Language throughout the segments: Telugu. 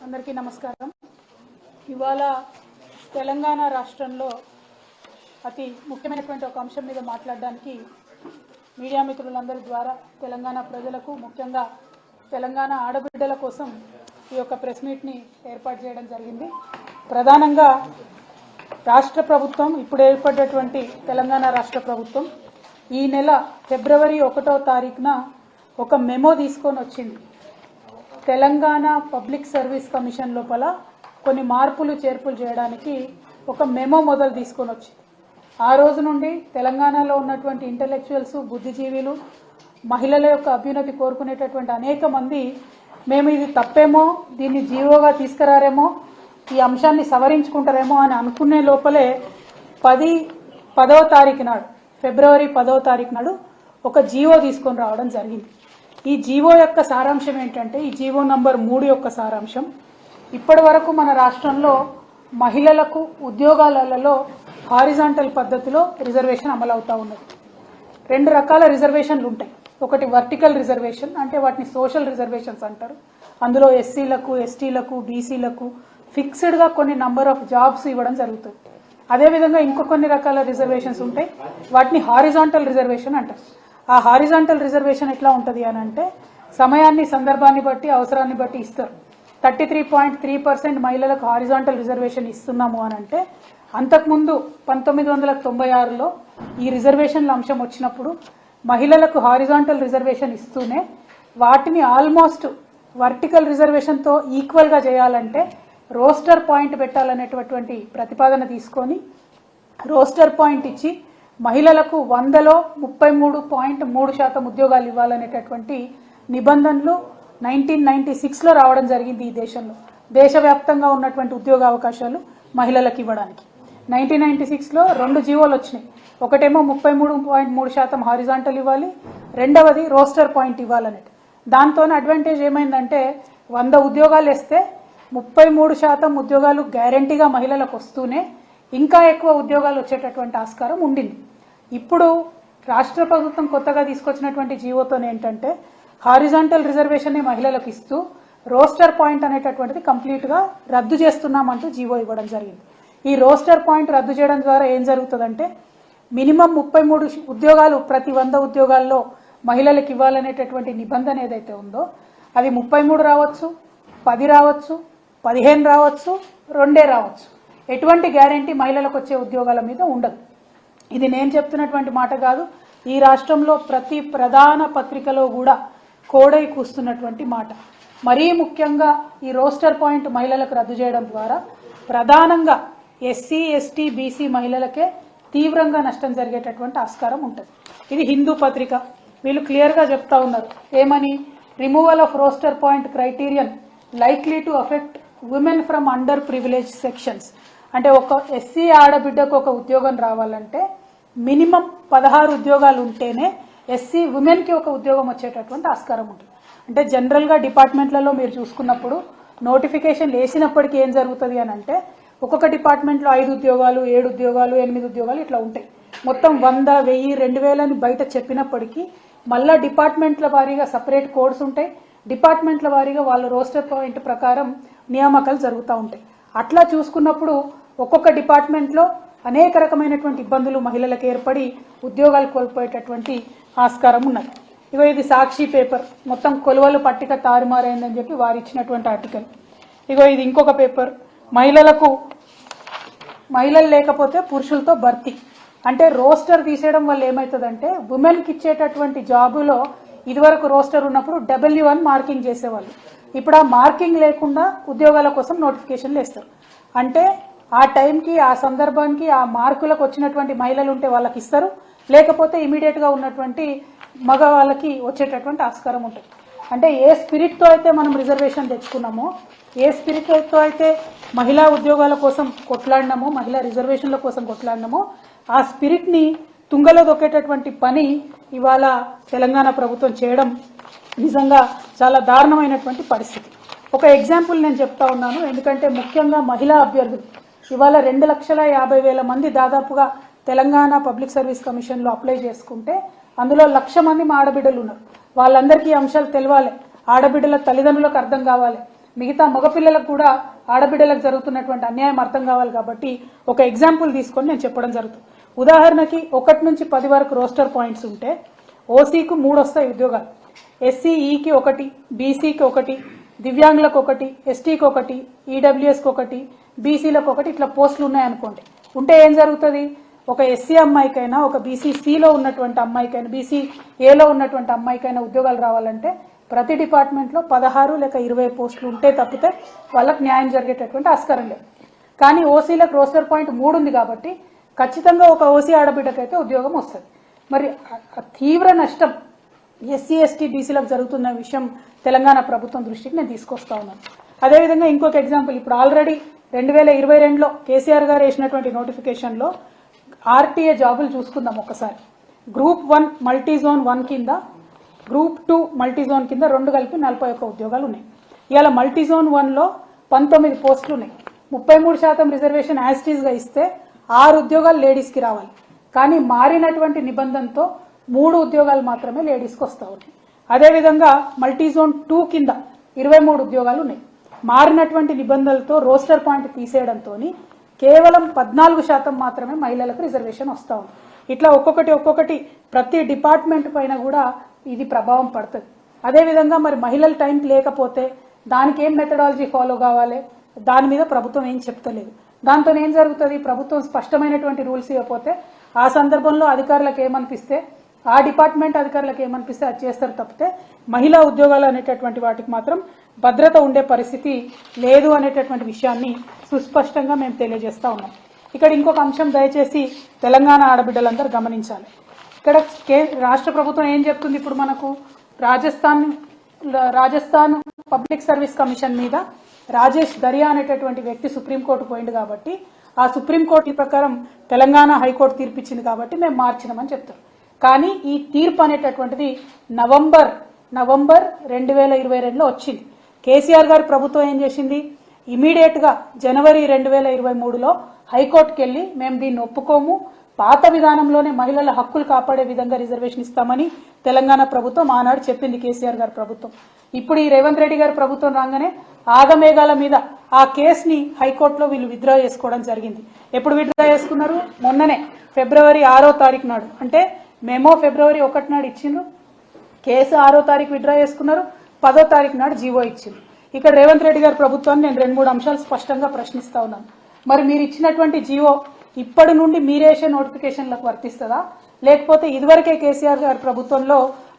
అందరికీ నమస్కారం. ఇవాళ తెలంగాణ రాష్ట్రంలో అతి ముఖ్యమైనటువంటి ఒక అంశం మీద మాట్లాడడానికి మీడియా మిత్రులందరి ద్వారా తెలంగాణ ప్రజలకు, ముఖ్యంగా తెలంగాణ ఆడబిడ్డల కోసం ఈ యొక్క ప్రెస్ మీట్ని ఏర్పాటు చేయడం జరిగింది. ప్రధానంగా రాష్ట్ర ప్రభుత్వం, ఇప్పుడు ఏర్పడినటువంటి తెలంగాణ రాష్ట్ర ప్రభుత్వం ఈ నెల ఫిబ్రవరి 1వ తారీఖున ఒక మెమో తీసుకొని వచ్చింది. తెలంగాణ పబ్లిక్ సర్వీస్ కమిషన్ లోపల కొన్ని మార్పులు చేర్పులు చేయడానికి ఒక మెమో మొదలు తీసుకొని వచ్చింది. ఆ రోజు నుండి తెలంగాణలో ఉన్నటువంటి ఇంటెలెక్చువల్స్, బుద్ధిజీవులు, మహిళల యొక్క అభ్యున్నతి కోరుకునేటటువంటి అనేక మంది మేము ఇది తప్పేమో, దీన్ని జీవోగా తీసుకురారేమో, ఈ అంశాన్ని సవరించుకుంటారేమో అని అనుకునే లోపలే 10వ తారీఖు నాడు, ఫిబ్రవరి 10వ తారీఖు నాడు ఒక జీవో తీసుకొని రావడం జరిగింది. ఈ జీవో యొక్క సారాంశం ఏంటంటే, ఈ జీవో నంబర్ 3 యొక్క సారాంశం, ఇప్పటి వరకు మన రాష్ట్రంలో మహిళలకు ఉద్యోగాలలో హారిజాంటల్ పద్ధతిలో రిజర్వేషన్ అమలవుతూ ఉన్నది. 2 రకాల రిజర్వేషన్లు ఉంటాయి. ఒకటి వర్టికల్ రిజర్వేషన్, అంటే వాటిని సోషల్ రిజర్వేషన్స్ అంటారు. అందులో ఎస్సీలకు, ఎస్టీలకు, బీసీలకు ఫిక్స్డ్గా కొన్ని నంబర్ ఆఫ్ జాబ్స్ ఇవ్వడం జరుగుతుంది. అదేవిధంగా ఇంకో కొన్ని రకాల రిజర్వేషన్స్ ఉంటాయి, వాటిని హారిజాంటల్ రిజర్వేషన్ అంటారు. ఆ హారిజాంటల్ రిజర్వేషన్ ఎట్లా ఉంటుంది అని అంటే, సమయాన్ని, సందర్భాన్ని బట్టి, అవసరాన్ని బట్టి ఇస్తారు. 33.3% మహిళలకు హారిజాంటల్ రిజర్వేషన్ ఇస్తున్నాము అని అంటే, అంతకుముందు 1996లో ఈ రిజర్వేషన్ల అంశం వచ్చినప్పుడు మహిళలకు హారిజాంటల్ రిజర్వేషన్ ఇస్తూనే వాటిని ఆల్మోస్ట్ వర్టికల్ రిజర్వేషన్తో ఈక్వల్గా చేయాలంటే రోస్టర్ పాయింట్ పెట్టాలనేటటువంటి ప్రతిపాదన తీసుకొని రోస్టర్ పాయింట్ ఇచ్చి మహిళలకు 100లో 33.3% ఉద్యోగాలు ఇవ్వాలనేటటువంటి నిబంధనలు 1996లో రావడం జరిగింది. ఈ దేశంలో దేశవ్యాప్తంగా ఉన్నటువంటి ఉద్యోగ అవకాశాలు మహిళలకు ఇవ్వడానికి 1996లో 2 జీవోలు వచ్చినాయి. ఒకటేమో 33.3% హారిజాంటల్ ఇవ్వాలి, రెండవది రోస్టర్ పాయింట్ ఇవ్వాలనేది. దాంతో అడ్వాంటేజ్ ఏమైందంటే, 100 ఉద్యోగాలు వేస్తే 33% ఉద్యోగాలు గ్యారంటీగా మహిళలకు వస్తూనే ఇంకా ఎక్కువ ఉద్యోగాలు వచ్చేటటువంటి ఆస్కారం ఉండింది. ఇప్పుడు రాష్ట్ర ప్రభుత్వం కొత్తగా తీసుకొచ్చినటువంటి జీవోతో ఏంటంటే, హారిజాంటల్ రిజర్వేషన్ మహిళలకు ఇస్తూ రోస్టర్ పాయింట్ అనేటటువంటిది కంప్లీట్గా రద్దు చేస్తున్నామంటూ జీవో ఇవ్వడం జరిగింది. ఈ రోస్టర్ పాయింట్ రద్దు చేయడం ద్వారా ఏం జరుగుతుందంటే, మినిమం 33 ఉద్యోగాలు ప్రతి 100 ఉద్యోగాల్లో మహిళలకు ఇవ్వాలనేటటువంటి నిబంధన ఏదైతే ఉందో అది 33 రావచ్చు, 10 రావచ్చు, 15 రావచ్చు, 2 రావచ్చు. ఎటువంటి గ్యారంటీ మహిళలకు వచ్చే ఉద్యోగాల మీద ఉండదు. ఇది నేను చెప్తున్నటువంటి మాట కాదు, ఈ రాష్ట్రంలో ప్రతి ప్రధాన పత్రికలో కూడా కోడై కూస్తున్నటువంటి మాట. మరీ ముఖ్యంగా ఈ రోస్టర్ పాయింట్ మహిళలకు రద్దు చేయడం ద్వారా ప్రధానంగా ఎస్సీ, ఎస్టీ, బీసీ మహిళలకే తీవ్రంగా నష్టం జరిగేటటువంటి ఆస్కారం ఉంటుంది. ఇది హిందూ పత్రిక, వీళ్ళు క్లియర్గా చెప్తా ఉన్నారు. ఏమని? Removal of roster point criterion likely to affect women from under privilege sections. అంటే ఒక ఎస్సీ ఆడబిడ్డకు ఒక ఉద్యోగం రావాలంటే మినిమం 16 ఉద్యోగాలు ఉంటేనే ఎస్సీ ఉమెన్కి ఒక ఉద్యోగం వచ్చేటటువంటి ఆస్కారం ఉంటుంది. అంటే జనరల్గా డిపార్ట్మెంట్లలో మీరు చూసుకున్నప్పుడు నోటిఫికేషన్ వేసినప్పటికీ ఏం జరుగుతుంది అని అంటే, ఒక్కొక్క డిపార్ట్మెంట్లో 5 ఉద్యోగాలు, 7 ఉద్యోగాలు, 8 ఉద్యోగాలు ఇట్లా ఉంటాయి. మొత్తం 100, 1000, 2000 అని బయట చెప్పినప్పటికీ మళ్ళా డిపార్ట్మెంట్ల వారీగా సపరేట్ కోడ్స్ ఉంటాయి. డిపార్ట్మెంట్ల వారీగా వాళ్ళ రోస్టర్ పాయింట్ ప్రకారం నియామకాలు జరుగుతూ ఉంటాయి. అట్లా చూసుకున్నప్పుడు ఒక్కొక్క డిపార్ట్మెంట్లో అనేక రకమైనటువంటి ఇబ్బందులు మహిళలకు ఏర్పడి ఉద్యోగాలు కోల్పోయేటటువంటి ఆస్కారం ఉన్నది. ఇగో ఇది సాక్షి పేపర్, మొత్తం కొలువలు పట్టిక తారుమారైందని చెప్పి వారు ఇచ్చినటువంటి ఆర్టికల్. ఇగో ఇది ఇంకొక పేపర్, మహిళలు లేకపోతే పురుషులతో భర్తీ. అంటే రోస్టర్ తీసేయడం వల్ల ఏమవుతుందంటే, ఉమెన్కి ఇచ్చేటటువంటి జాబులో ఇదివరకు రోస్టర్ ఉన్నప్పుడు W1 మార్కింగ్ చేసేవాళ్ళు. ఇప్పుడు ఆ మార్కింగ్ లేకుండా ఉద్యోగాల కోసం నోటిఫికేషన్లు వేస్తారు. అంటే ఆ టైంకి, ఆ సందర్భానికి, ఆ మార్కులకు వచ్చినటువంటి మహిళలు ఉంటే వాళ్ళకి ఇస్తారు, లేకపోతే ఇమీడియట్గా ఉన్నటువంటి మగవాళ్ళకి వచ్చేటటువంటి ఆస్కారం ఉంటుంది. అంటే ఏ స్పిరిట్తో అయితే మనం రిజర్వేషన్ తెచ్చుకున్నామో, ఏ స్పిరిట్తో అయితే మహిళా ఉద్యోగాల కోసం కొట్లాడినామో, మహిళా రిజర్వేషన్ల కోసం కొట్లాడినామో, ఆ స్పిరిట్ని తుంగలో దొక్కేటటువంటి పని ఇవాళ తెలంగాణ ప్రభుత్వం చేయడం నిజంగా చాలా దారుణమైనటువంటి పరిస్థితి. ఒక ఎగ్జాంపుల్ నేను చెప్తా ఉన్నాను, ఎందుకంటే ముఖ్యంగా మహిళా అభ్యర్థులు ఇవాళ 2,50,000 మంది దాదాపుగా తెలంగాణ పబ్లిక్ సర్వీస్ కమిషన్లో అప్లై చేసుకుంటే అందులో 1,00,000 మంది మా ఆడబిడ్డలు ఉన్నారు. వాళ్ళందరికీ అంశాలు తెలవాలి, ఆడబిడ్డల తల్లిదండ్రులకు అర్థం కావాలి, మిగతా మగపిల్లలకు కూడా ఆడబిడ్డలకు జరుగుతున్నటువంటి అన్యాయం అర్థం కావాలి కాబట్టి ఒక ఎగ్జాంపుల్ తీసుకొని నేను చెప్పడం జరుగుతుంది. ఉదాహరణకి 1 నుంచి 10 వరకు రోస్టర్ పాయింట్స్ ఉంటే ఓసీకు 3 వస్తాయి ఉద్యోగాలు, ఎస్సీఈకి 1, బీసీకి 1, దివ్యాంగులకు 1, ఎస్టీకి 1, ఈడబ్ల్యూఎస్కి 1, బీసీలకు 1, ఇట్లా పోస్టులు ఉన్నాయనుకోండి. ఉంటే ఏం జరుగుతుంది? ఒక ఎస్సీ అమ్మాయికైనా, ఒక బీసీసీలో ఉన్నటువంటి అమ్మాయికైనా, బీసీఏలో ఉన్నటువంటి అమ్మాయికైనా ఉద్యోగాలు రావాలంటే ప్రతి డిపార్ట్మెంట్లో 16 లేక 20 పోస్టులు ఉంటే తప్పితే వాళ్ళకి న్యాయం జరిగేటటువంటి ఆస్కారం లేదు. కానీ ఓసీలకు రోస్టర్ పాయింట్ 3 ఉంది కాబట్టి ఖచ్చితంగా ఒక ఓసీ ఆడబిడ్డకైతే ఉద్యోగం వస్తుంది. మరి తీవ్ర నష్టం ఎస్సీ ఎస్టీ బీసీలకు జరుగుతున్న విషయం తెలంగాణ ప్రభుత్వం దృష్టికి నేను తీసుకొస్తా ఉన్నాను. అదేవిధంగా ఇంకొక ఎగ్జాంపుల్, ఇప్పుడు ఆల్రెడీ 2022లో కేసీఆర్ గారు వేసినటువంటి నోటిఫికేషన్లో ఆర్టీఏ జాబులు చూసుకుందాం ఒకసారి. గ్రూప్ 1 మల్టీజోన్ 1 కింద, గ్రూప్ 2 మల్టీజోన్ కింద 2 కలిపి 41 ఉద్యోగాలు ఉన్నాయి. ఇవాళ మల్టీజోన్ 1లో 19 పోస్టులు ఉన్నాయి. 33% రిజర్వేషన్ యాజిటీస్గా ఇస్తే 6 ఉద్యోగాలు లేడీస్కి రావాలి. కానీ మారినటువంటి నిబంధనతో 3 ఉద్యోగాలు మాత్రమే లేడీస్కి వస్తూ ఉన్నాయి. అదేవిధంగా మల్టీజోన్ 2 కింద 23 ఉద్యోగాలు ఉన్నాయి. మారినటువంటి నిబంధనలతో రోస్టర్ పాయింట్ తీసేయడంతో కేవలం 14% మాత్రమే మహిళలకు రిజర్వేషన్ వస్తూ ఉంది. ఇట్లా ఒక్కొక్కటి ప్రతి డిపార్ట్మెంట్ పైన కూడా ఇది ప్రభావం పడుతుంది. అదేవిధంగా మరి మహిళల టైం లేకపోతే దానికి ఏం మెథడాలజీ ఫాలో కావాలి, దాని మీద ప్రభుత్వం ఏం చెప్తలేదు. దాంతో ఏం జరుగుతుంది? ప్రభుత్వం స్పష్టమైనటువంటి రూల్స్ ఇవ్వకపోతే ఆ సందర్భంలో అధికారులకు ఏమనిపిస్తే, ఆ డిపార్ట్మెంట్ అధికారులకు ఏమనిపిస్తే అది చేస్తారు తప్పితే మహిళా ఉద్యోగాలు అనేటటువంటి వాటికి మాత్రం భద్రత ఉండే పరిస్థితి లేదు అనేటటువంటి విషయాన్ని సుస్పష్టంగా మేము తెలియజేస్తా ఉన్నాం. ఇక్కడ ఇంకొక అంశం దయచేసి తెలంగాణ ఆడబిడ్డలందరూ గమనించాలి. ఇక్కడ రాష్ట్ర ప్రభుత్వం ఏం చెప్తుంది? ఇప్పుడు మనకు రాజస్థాన్ పబ్లిక్ సర్వీస్ కమిషన్ మీద రాజేష్ దరియా అనేటటువంటి వ్యక్తి సుప్రీంకోర్టు పోయింది కాబట్టి ఆ సుప్రీంకోర్టు ప్రకారం తెలంగాణ హైకోర్టు తీర్పు ఇచ్చింది కాబట్టి మేము మార్చినామని చెప్తారు. కానీ ఈ తీర్పు అనేటటువంటిది నవంబర్ 2022లో వచ్చింది. కేసీఆర్ గారి ప్రభుత్వం ఏం చేసింది? ఇమీడియట్గా జనవరి 2023లో హైకోర్టుకి వెళ్ళి మేము దీన్ని ఒప్పుకోము, పాత విధానంలోనే మహిళల హక్కులు కాపాడే విధంగా రిజర్వేషన్ ఇస్తామని తెలంగాణ ప్రభుత్వం ఆనాడు చెప్పింది కేసీఆర్ గారి ప్రభుత్వం. ఇప్పుడు ఈ రేవంత్ రెడ్డి గారి ప్రభుత్వం రాగానే ఆగమేఘాల మీద ఆ కేసుని హైకోర్టులో వీళ్ళు విత్డ్రా చేసుకోవడం జరిగింది. ఎప్పుడు విత్డ్రా చేసుకున్నారు? మొన్ననే ఫిబ్రవరి 6వ తారీఖు నాడు. అంటే మేమో ఫిబ్రవరి 1 నాడు ఇచ్చిండ్రు, కేసు 6వ తారీఖు విత్డ్రా చేసుకున్నారు, 10వ తారీఖు నాడు జీవో ఇచ్చిండ్రు. ఇక్కడ రేవంత్ రెడ్డి గారి ప్రభుత్వాన్ని నేను 2-3 అంశాలు స్పష్టంగా ప్రశ్నిస్తా ఉన్నాను. మరి మీరు ఇచ్చినటువంటి జీవో ఇప్పటి నుండి మీరేసే నోటిఫికేషన్లకు వర్తిస్తుందా, లేకపోతే ఇదివరకే కేసీఆర్ గారి ప్రభుత్వంలో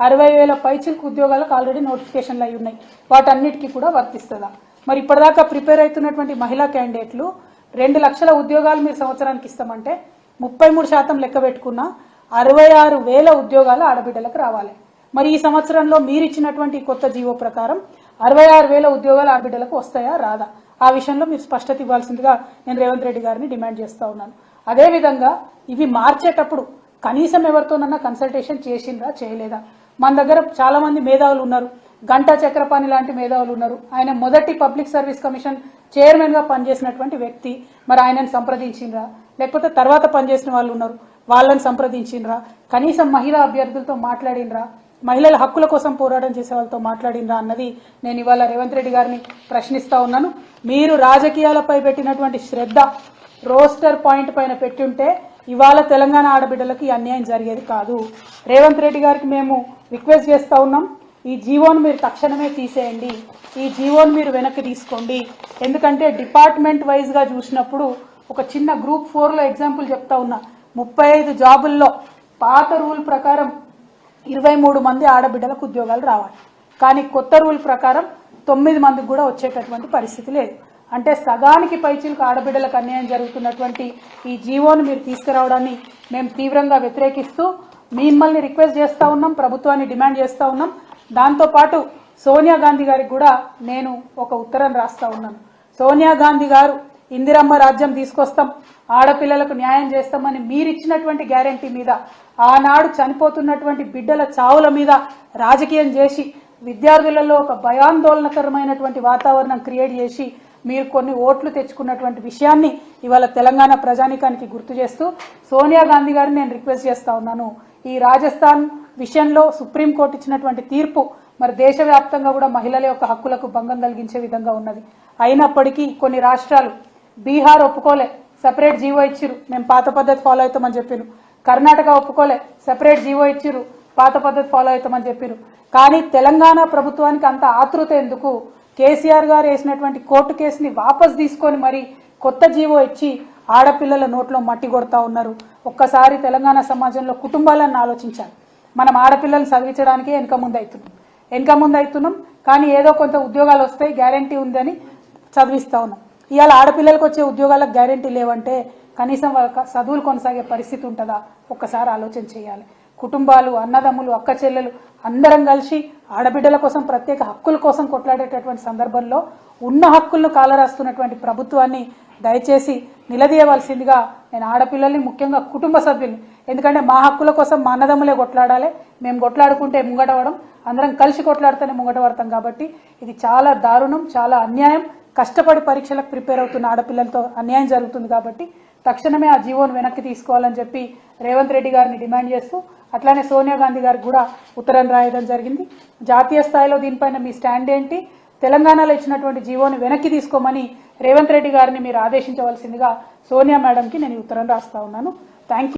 60,000 పైచిలకు ఉద్యోగాలకు ఆల్రెడీ నోటిఫికేషన్లు అయి ఉన్నాయి, వాటన్నిటికీ కూడా వర్తిస్తుందా? మరి ఇప్పటిదాకా ప్రిపేర్ అవుతున్నటువంటి మహిళా క్యాండిడేట్లు 2 లక్షల ఉద్యోగాలు మీరు సంవత్సరానికి ఇస్తామంటే 33% లెక్క పెట్టుకున్నా 66,000 ఉద్యోగాలు ఆడబిడ్డలకు రావాలి. మరి ఈ సంవత్సరంలో మీరు ఇచ్చినటువంటి కొత్త జీవో ప్రకారం 66,000 ఉద్యోగాలు ఆడబిడ్డలకు వస్తాయా రాదా? ఆ విషయంలో మీరు స్పష్టత ఇవ్వాల్సిందిగా నేను రేవంత్ రెడ్డి గారిని డిమాండ్ చేస్తా ఉన్నాను. అదేవిధంగా ఇవి మార్చేటప్పుడు కనీసం ఎవరితోనన్నా కన్సల్టేషన్ చేసిండ్రా చేయలేదా? మన దగ్గర చాలా మంది మేధావులు ఉన్నారు, గంటా చక్రపాణి లాంటి మేధావులు ఉన్నారు. ఆయన మొదటి పబ్లిక్ సర్వీస్ కమిషన్ చైర్మన్గా పనిచేసినటువంటి వ్యక్తి. మరి ఆయనను సంప్రదించిండ్రా, లేకపోతే తర్వాత పనిచేసిన వాళ్ళు ఉన్నారు వాళ్ళని సంప్రదించిండ్రా? కనీసం మహిళా అభ్యర్థులతో మాట్లాడిండ్రా? మహిళల హక్కుల కోసం పోరాటం చేసే వాళ్ళతో మాట్లాడిండ్రా అన్నది నేను ఇవాళ రేవంత్ రెడ్డి గారిని ప్రశ్నిస్తా ఉన్నాను. మీరు రాజకీయాలపై పెట్టినటువంటి శ్రద్ధ రోస్టర్ పాయింట్ పైన పెట్టుంటే ఇవాళ తెలంగాణ ఆడబిడ్డలకు అన్యాయం జరిగేది కాదు. రేవంత్ రెడ్డి గారికి మేము రిక్వెస్ట్ చేస్తా ఉన్నాం, ఈ జీవోను మీరు తక్షణమే తీసేయండి, ఈ జీవోను మీరు వెనక్కి తీసుకోండి. ఎందుకంటే డిపార్ట్మెంట్ వైజ్గా చూసినప్పుడు ఒక చిన్న గ్రూప్ 4లో ఎగ్జాంపుల్ చెప్తా ఉన్నా, 35 జాబుల్లో పాత రూల్ ప్రకారం 23 మంది ఆడబిడ్డలకు ఉద్యోగాలు రావాలి. కానీ కొత్త రూల్ ప్రకారం 9 మందికి కూడా వచ్చేటటువంటి పరిస్థితి లేదు. అంటే సగానికి పైచిలకు ఆడబిడ్డలకు అన్యాయం జరుగుతున్నటువంటి ఈ జీవోను మీరు తీసుకురావడాన్ని మేము తీవ్రంగా వ్యతిరేకిస్తూ మిమ్మల్ని రిక్వెస్ట్ చేస్తూ ఉన్నాం, ప్రభుత్వాన్ని డిమాండ్ చేస్తూ ఉన్నాం. దాంతోపాటు సోనియా గాంధీ గారికి కూడా నేను ఒక ఉత్తరం రాస్తా ఉన్నాను. సోనియా గాంధీ గారు ఇందిరమ్మ రాజ్యం తీసుకొస్తాం, ఆడపిల్లలకు న్యాయం చేస్తామని మీరిచ్చినటువంటి గ్యారంటీ మీద ఆనాడు చనిపోతున్నటువంటి బిడ్డల చావుల మీద రాజకీయం చేసి విద్యార్థులలో ఒక భయాందోళనకరమైనటువంటి వాతావరణం క్రియేట్ చేసి మీరు కొన్ని ఓట్లు తెచ్చుకున్నటువంటి విషయాన్ని ఇవాళ తెలంగాణ ప్రజానికానికి గుర్తు చేస్తూ సోనియా గాంధీ గారిని నేను రిక్వెస్ట్ చేస్తా ఉన్నాను, ఈ రాజస్థాన్ విషయంలో సుప్రీంకోర్టు ఇచ్చినటువంటి తీర్పు మరి దేశవ్యాప్తంగా కూడా మహిళల యొక్క హక్కులకు భంగం కలిగించే విధంగా ఉన్నది. అయినప్పటికీ కొన్ని రాష్ట్రాలు, బీహార్ ఒప్పుకోలే, సెపరేట్ జీవో ఇచ్చిరు, మేము పాత పద్ధతి ఫాలో అవుతామని చెప్పిరు. కర్ణాటక ఒప్పుకోలే, సెపరేట్ జీవో ఇచ్చిరు, పాత పద్ధతి ఫాలో అవుతామని చెప్పిరు. కానీ తెలంగాణ ప్రభుత్వానికి అంత ఆతృత ఎందుకు? కేసీఆర్ గారు వేసినటువంటి కోర్టు కేసుని వాపస్ తీసుకొని మరి కొత్త జీవో ఇచ్చి ఆడపిల్లల నోట్లో మట్టి కొడతా ఉన్నారు. ఒక్కసారి తెలంగాణ సమాజంలో కుటుంబాలను ఆలోచించాలి. మనం ఆడపిల్లలను చదివించడానికే వెనక ముందు అవుతున్నాం. కానీ ఏదో కొంత ఉద్యోగాలు వస్తాయి, గ్యారంటీ ఉందని చదివిస్తా ఉన్నాం. ఇవాళ ఆడపిల్లలకు వచ్చే ఉద్యోగాలకు గ్యారంటీ లేవంటే కనీసం వాళ్ళ చదువులు కొనసాగే పరిస్థితి ఉంటుందా? ఒక్కసారి ఆలోచన చేయాలి. కుటుంబాలు, అన్నదమ్ములు, అక్క చెల్లెలు అందరం కలిసి ఆడబిడ్డల కోసం, ప్రత్యేక హక్కుల కోసం కొట్లాడేటటువంటి సందర్భంలో ఉన్న హక్కులను కాలరాస్తున్నటువంటి ప్రభుత్వాన్ని దయచేసి నిలదీయవలసిందిగా నేను ఆడపిల్లల్ని, ముఖ్యంగా కుటుంబ సభ్యుల్ని, ఎందుకంటే మా హక్కుల కోసం మా అన్నదమ్ములే కొట్లాడాలి. మేము కొట్లాడుకుంటే ముంగటపడం, అందరం కలిసి కొట్లాడితేనే ముంగటపడతాం. కాబట్టి ఇది చాలా దారుణం, చాలా అన్యాయం. కష్టపడి పరీక్షలకు ప్రిపేర్ అవుతున్న ఆడపిల్లలతో అన్యాయం జరుగుతుంది. కాబట్టి తక్షణమే ఆ జీవోను వెనక్కి తీసుకోవాలని చెప్పి రేవంత్ రెడ్డి గారిని డిమాండ్ చేస్తూ, అట్లానే సోనియా గాంధీ గారికి కూడా ఉత్తరం రాయడం జరిగింది. జాతీయ స్థాయిలో దీనిపైన మీ స్టాండ్ ఏంటి? తెలంగాణలో ఇచ్చినటువంటి జీవోని వెనక్కి తీసుకోమని రేవంత్ రెడ్డి గారిని మీరు ఆదేశించవలసిందిగా సోనియా మేడంకి నేను ఉత్తరం రాస్తా ఉన్నాను. Thank you.